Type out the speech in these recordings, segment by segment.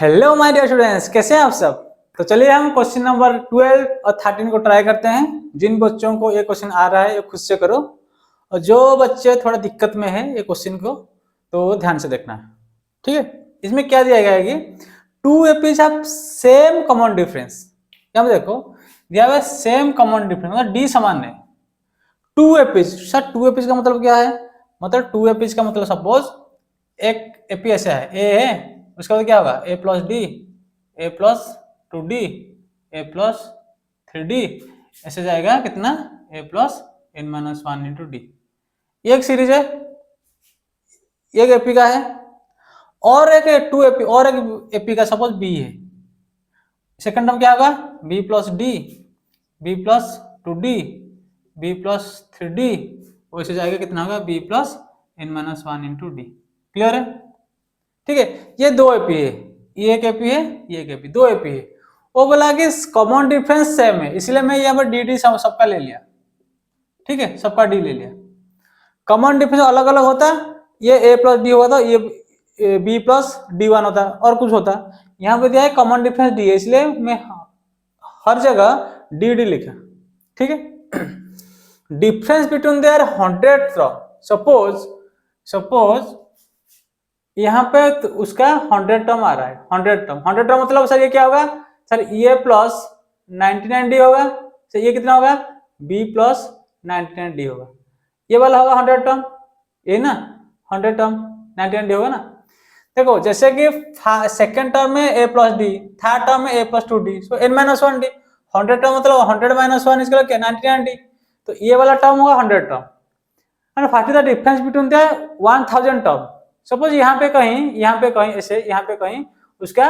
Hello my dear students, कैसे हैं आप सब। तो चलिए हम क्वेश्चन नंबर 12 और 13 को ट्राई करते हैं। जिन बच्चों को ये क्वेश्चन आ रहा है ये खुद से करो, और जो बच्चे थोड़ा दिक्कत में है ये क्वेश्चन को तो ध्यान से देखना है। ठीक है, इसमें क्या दिया गया है कि two APs have same common difference. यहाँ पे देखो दिया हुआ है सेम कॉमन डिफरेंस, मतलब डी समान है। Two APs, sir two APs का मतलब क्या है? मतलब टू एपीज का मतलब सपोज एक एपी ऐसा है, ए है, उसका मतलब क्या होगा A plus D, A plus two D, A plus three D, ऐसे जाएगा कितना A plus N minus one into D. ये एक सीरीज है, एक एपी का है, और एक टू एपी और एक एपी का सपोज बी है। सेकंड टर्म क्या होगा B plus D, B plus two D, B plus three D, वैसे जाएगा कितना होगा B plus N minus one into D. Clear है? ठीक है, ये दो एपी है, ये एक एपी है, ये एक एपी, दो एपी है। वो बोला कि कॉमन डिफरेंस सेम है, इसलिए मैं यहाँ पर डी डी सबका ले लिया। ठीक है, सबका डी ले लिया। कॉमन डिफरेंस अलग अलग होता, ये ए प्लस डी होता, ये बी प्लस डी वन होता और कुछ होता। यहाँ पे दिया है कॉमन डिफरेंस डी है, इसलिए मैं हर जगह डी डी लिखा। ठीक है, difference between there 100 term, suppose यहाँ पे तो उसका 100 टर्म आ रहा है। 100 टर्म मतलब सर ये क्या होगा? सर ये प्लस 99d होगा। सर ये कितना होगा? b प्लस 99d होगा। ये वाला होगा 100 टर्म, ये ना 100 टर्म 99d होगा ना। देखो जैसे कि सेकंड टर्म में a plus D, third term में a plus two D, so n minus one D. 100 term मतलब 100 माइनस वन इसका क्या 99d, तो ये वाला टर्म होगा 100 term. And what is the difference between the 1000 term. Suppose यहाँ पे कहीं ऐसे यहाँ पे कहीं उसका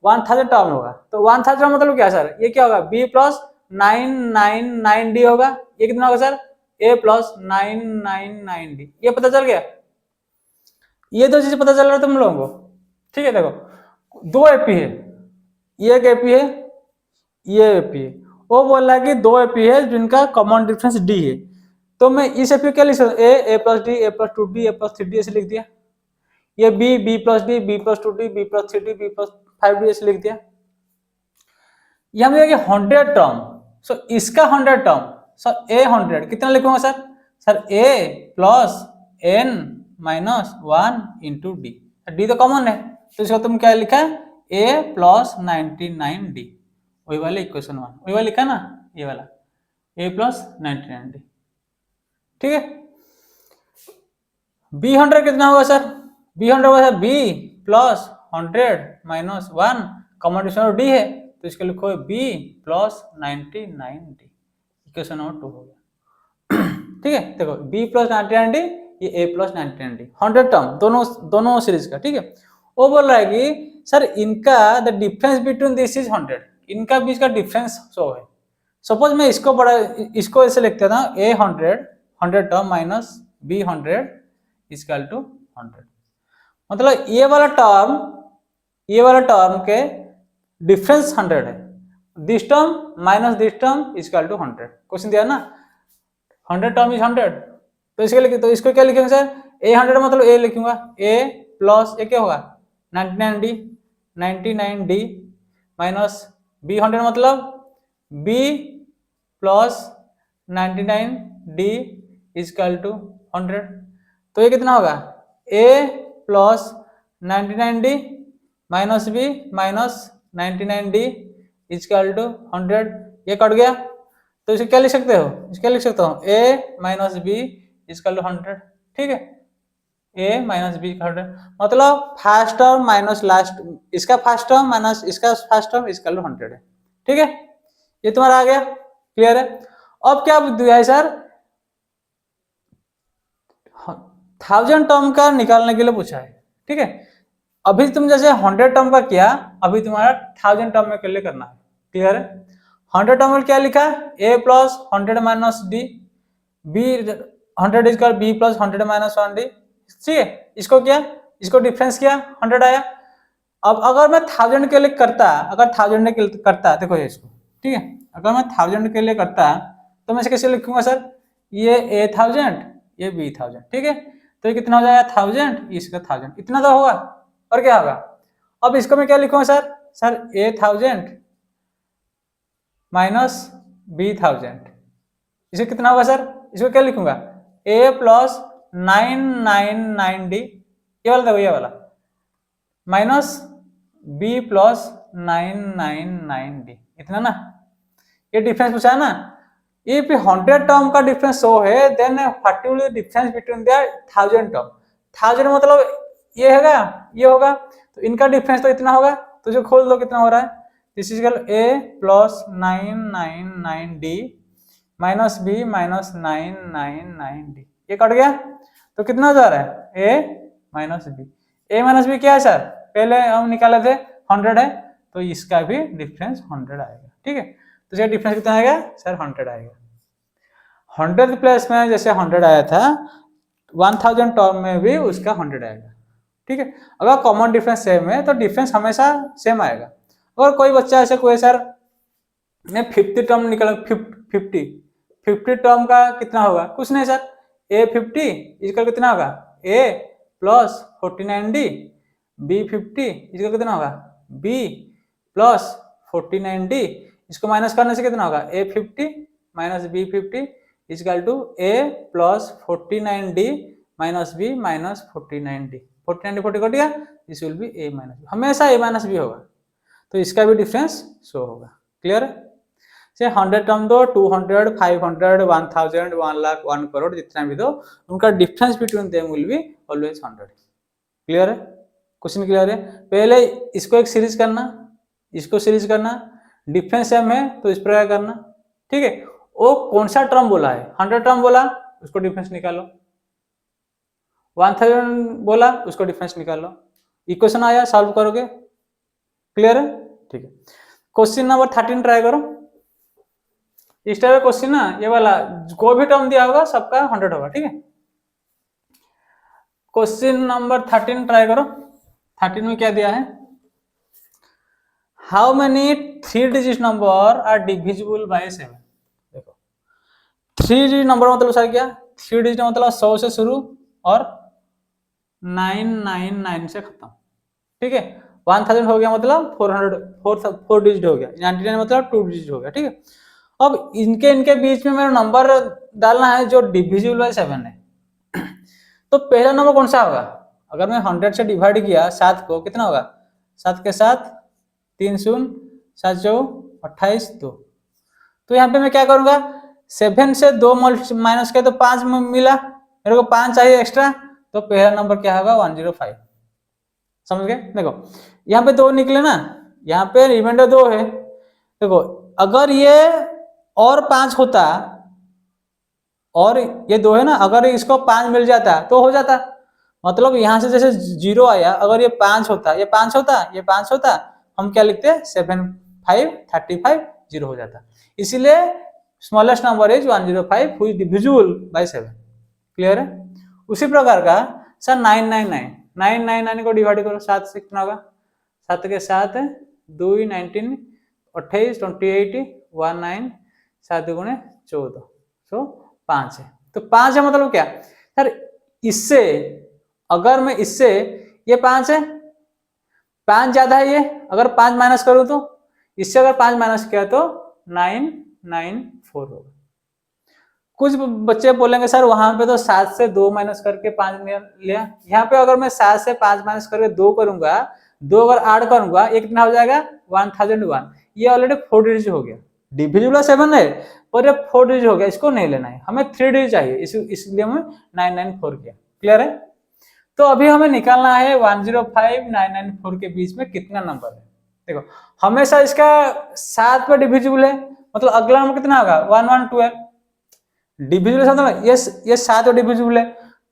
1000 टर्म होगा, तो 1000 मतलब क्या सर? ये क्या होगा b प्लस 999d होगा। ये कितना होगा सर? a plus 999d। ये पता चल गया? ये दो चीज पता चल रहा है तुम लोगों को? ठीक है, देखो दो एपी है, ये एक एपी है, ये एपी है। वो बोल रहा है कि दो एपी है जिनका कॉमन डिफरेंस डी है, तो मैं इस एपी क्या लिख सकता हूँ? A plus D, A plus two D, A plus three D ऐसे लिख दिया। ये B, B plus D, B plus two D, B plus three D, B plus five D ऐसे लिख दिया। यहाँ पे 100 टर्म, सो इसका 100 टर्म, सर ए 100 कितना लिखूंगा sir? Sir A plus N minus one into D. D तो कॉमन है, तो इसका तुम क्या लिखा है? A plus 99d। वही वाले इक्वेशन वन, वही वाला लिखा ना, ये वाला ए प्लस 99d। ठीक है, बी 100 कितना होगा सर? बी 100 होगा sir B plus 100 minus one, common difference D है, तो इसके लिखो B plus 99d। Equation number 2 हो गया। ठीक है, देखो बी प्लस 99d, ये ए प्लस 99d, 100 टर्म दोनों सीरीज का। ठीक है, वो बोल रहा है कि सर इनका the difference between this is 100, इनका बीच का डिफरेंस 100 है। सपोज मैं इसको ऐसे लिख देता हूँ A 100 term minus B 100 equal to 100। मतलब ये वाला टर्म के डिफरेंस 100 है, this term minus this term equal to 100। Question दिया ना 100 टर्म इज 100, तो इसको क्या लिखेंगे सर? ए 100 मतलब ए लिखूंगा ए प्लस ये क्या होगा 99d माइनस बी 100 मतलब B plus 99d equal to 100। तो ये कितना होगा? a plus 99d minus B minus 99d equal to 100। ये कट गया, तो इसे क्या लिख सकते हो? इसका लिख सकता हूँ a minus B equal to 100। ठीक है, a माइनस बी 100 मतलब फर्स्ट टर्म माइनस लास्ट, इसका फर्स्ट टर्म माइनस इसका फर्स्ट टर्म इक्वल टू 100 है। ठीक है, ये तुम्हारा आ गया। क्लियर है? अब क्या दिया है सर? 1000 टर्म का निकालने के लिए पूछा है। ठीक है, अभी तुम जैसे 100 टर्म का किया, अभी तुम्हारा 1000 टर्म में के लिए करना है। क्लियर है? 100 टर्म में क्या लिखा? a plus 100 minus D, B 100 equal B plus 100 minus 1d। ठीक है, इसको डिफरेंस किया 100 आया। अब अगर मैं 1000 के लिए करता, देखो ये इसको, ठीक है, अगर मैं 1000 के लिए करता तो मैं इसे कैसे लिखूंगा सर? ये a 1000, ये b 1000। ठीक है, तो ये कितना हो जाएगा 1000, इसका 1000, इतना तो होगा। और क्या होगा? अब इसको मैं क्या लिखूंगा sir, sir A1000 minus B1000, इसको कितना होगा सर, इसको क्या लिखूंगा A प्लस 999D, ये वाला देखो, ये वाला माइनस B प्लस 999D, इतना ना, ये डिफरेंस पूछा है ना। इफ 100 टर्म का डिफरेंस शो है then what will be difference between there 1000 term, 1000 मतलब ये हैगा, ये होगा, तो इनका डिफरेंस तो इतना होगा, तो जो खोल दो कितना हो रहा है, this is equal A plus 999D minus B minus 999D, ये कट गया, तो कितना जा रहा है A minus B, A minus B क्या है सर, पहले हम निकाले थे 100 है, तो इसका भी डिफरेंस 100 आएगा, ठीक है, तो इसका डिफरेंस कितना आएगा सर 100 आएगा। 100 प्लेस में जैसे 100 आया था 1000 टर्म में भी उसका 100 आएगा, ठीक है। अगर कॉमन डिफरेंस सेम है तो डिफरेंस हमेशा सेम आएगा। अगर कोई बच्चा ऐसे कोई सर मैं 50 टर्म निकल 50 टर्म का कितना होगा, कुछ नहीं सर, A50 इसका कितना होगा A प्लस 49D, B50 इसका कितना होगा B प्लस 49D, इसको माइनस करने से कितना होगा A50 minus B50 is equal to A plus 49D minus B minus 49D, 49D 40 cut गया, this will be A minus B, हमेशा A माइनस B होगा, तो इसका भी डिफरेंस शो होगा। क्लियर है, से 100 टर्म दो, 200, 500, 1000, 1 लाख, 1 करोड़, जितना भी दो उनका difference between them will be always 100। Clear है, क्वेश्चन क्लियर है। पहले इसको एक सीरीज करना, इसको सीरीज करना, डिफरेंस सेम है तो इस प्रकार करना, ठीक है। वो कौन सा टर्म बोला है, 100 टर्म बोला उसको डिफरेंस निकालो, 1000 बोला उसको डिफरेंस निकालो, इक्वेशन आया सॉल्व करोगे। क्लियर है, ठीक है। क्वेश्चन नंबर 13 ट्राई करो, इस टाइप का क्वेश्चन ना, ये वाला कोई भी टर्म दिया होगा सबका 100 होगा, ठीक है। क्वेश्चन नंबर 13 ट्राई करो, 13 में क्या दिया है, how many 3 digit number are divisible by 7। देखो 3 डिजिट नंबर मतलब सर क्या, 3 डिजिट मतलब 100 से शुरू और 999 से खत्म, ठीक है। 1000 हो गया मतलब 4 डिजिट हो गया, 99 मतलब 2 डिजिट हो गया, ठीक है। अब इनके बीच में मेरा नंबर डालना है जो डिविजिबल बाय 7 है, तो पहला नंबर कौन सा होगा, अगर मैं 100 से डिवाइड किया 7 को, कितना होगा 7 के 7 3 शून्य 7 2 28 2, तो यहाँ पे मैं क्या करूंगा 7 से 2 माइनस किया तो 5 मिला, मेरे को 5 चाहिए एक्स्ट्रा, तो पहला नंबर क्या होगा 105। समझ गए, देखो यहाँ पे 2 निकले ना, यहाँ पे रिमाइंडर 2 है, देखो अगर ये और 5 होता और ये 2 है ना, अगर इसको 5 मिल जाता तो हो जाता, मतलब यहाँ से जैसे 0 आया, अगर ये 5 होता, ये 5 होता, ये 5 होता, हम क्या लिखते 7 5 35 0 हो जाता, इसीलिए smallest number is 105 which is divisible by 7। Clear है, उसी प्रकार का सर 999 को डिवाइड करो 7 से, कितना होगा 7 के 7 2 19 28 28 19 7 गुणे 14, तो 5 है, तो 5 है मतलब क्या सर, इससे अगर मैं इससे ये 5 है, 5 ज्यादा है ये, अगर 5 माइनस करूं तो इससे अगर 5 माइनस किया तो 994 होगा। कुछ बच्चे बोलेंगे सर वहां पे तो 7 से 2 माइनस करके 5 लिया, यहाँ पे अगर मैं 7 से 5 माइनस करके 2 करूंगा, 2 अगर ऐड करूंगा ये कितना हो जाएगा 1001, ये ऑलरेडी 4 डिजिट हो गया, डिविजिबल 7 है पर ये 4 डिजिट हो गया, इसको नहीं लेना है, हमें 3 डिजिट चाहिए, इसलिए हमें 994 किया। क्लियर है, तो अभी हमें निकालना है 105 994 के बीच में कितना नंबर है। देखो हमेशा इसका 7 पे डिविजिबल है, मतलब अगला नंबर कितना होगा 1112, डिविजिबल मतलब ये 7 डिविजिबल है,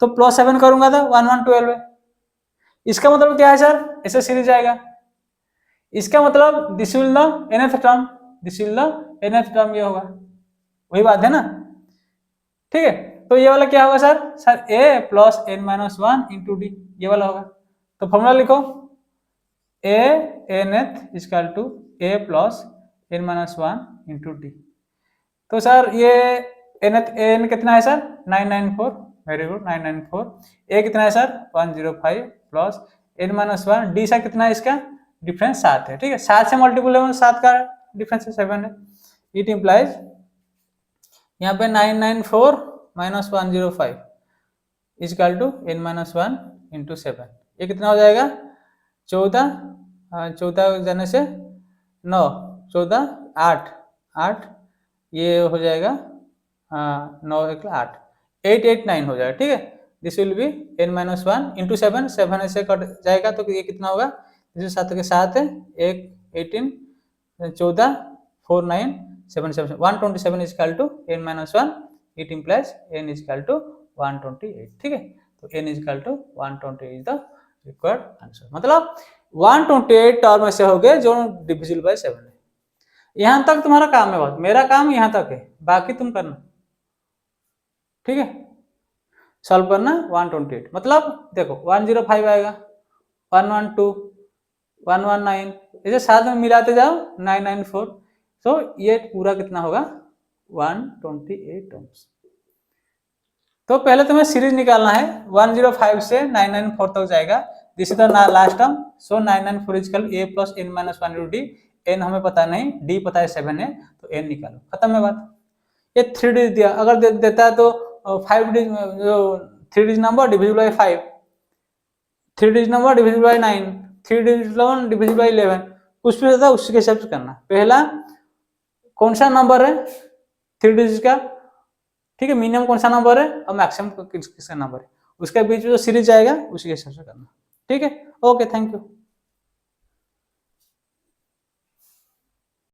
तो प्लस 7 करूंगा तो 1112 है, इसका मतलब क्या है सर, ऐसे सीरीज आएगा, इसका मतलब this will the nth term, this will the nth term, ये होगा, वही बात है ना, ठीक है। तो ये वाला क्या होगा sir, sir a plus n minus 1 into D, ये वाला होगा, तो फॉर्मूला लिखो a nth equal to a plus n minus 1 into D, तो सर ये n कितना है सर 994, वेरी गुड 994, a कितना है sir 105 plus n minus 1, D sir कितना है इसका डिफरेंस 7 है, ठीक है। 7 से मल्टीपल है 7 का डिफरेंस 7 है। इट इम्प्लाइज यहाँ पे 994 minus 105 equal to n minus 1 into 7। ये कितना हो जाएगा 14, 14 जाने से 9, 14 8 8, ये हो जाएगा 9 1 8, 889 हो जाएगा, ठीक है। This will B n minus 1 into 7, 7 ऐसे कट जाएगा तो ये कितना होगा, जैसे 7 के 7 है, 18 14 4 9 7 7 127 equal to n minus 1। It implies n equal to 128, ठीक है। तो n equal to 128 is the required answer. मतलब 128 टर्म ऐसे हो गए जो डिविजिबल बाय 7 है। यहां तक तुम्हारा काम है, बस मेरा काम यहां तक है, बाकी तुम करना, ठीक है। सॉल्व करना 128, मतलब देखो 105 आएगा, 112 119, ऐसे साथ में मिलाते जाओ 994, तो ये पूरा कितना होगा 128 टर्म्स। तो पहले तुम्हें सीरीज निकालना है, 105 से 994 तक जाएगा, this is the last term. So 994 is equal a plus n minus 1 into d। n हमें पता नहीं, d पता है 7 है, तो n निकालो, खत्म है बात। ये 3 डिजिट दिया, अगर देता है तो 5 डिजिट जो 3 digit number divisible by 5, 3 digit number divisible by 9, 3 digit number divisible by 11, कुछ भी रहता है उसके हिसाब से करना। पहला कौन सा नंबर है 3 डिजिट का, ठीक है, मिनिमम कौन सा नंबर है और मैक्सिमम किसका नंबर है, उसके बीच में जो सीरीज आएगा उसी के हिसाब से करना, ठीक है। Okay, thank you.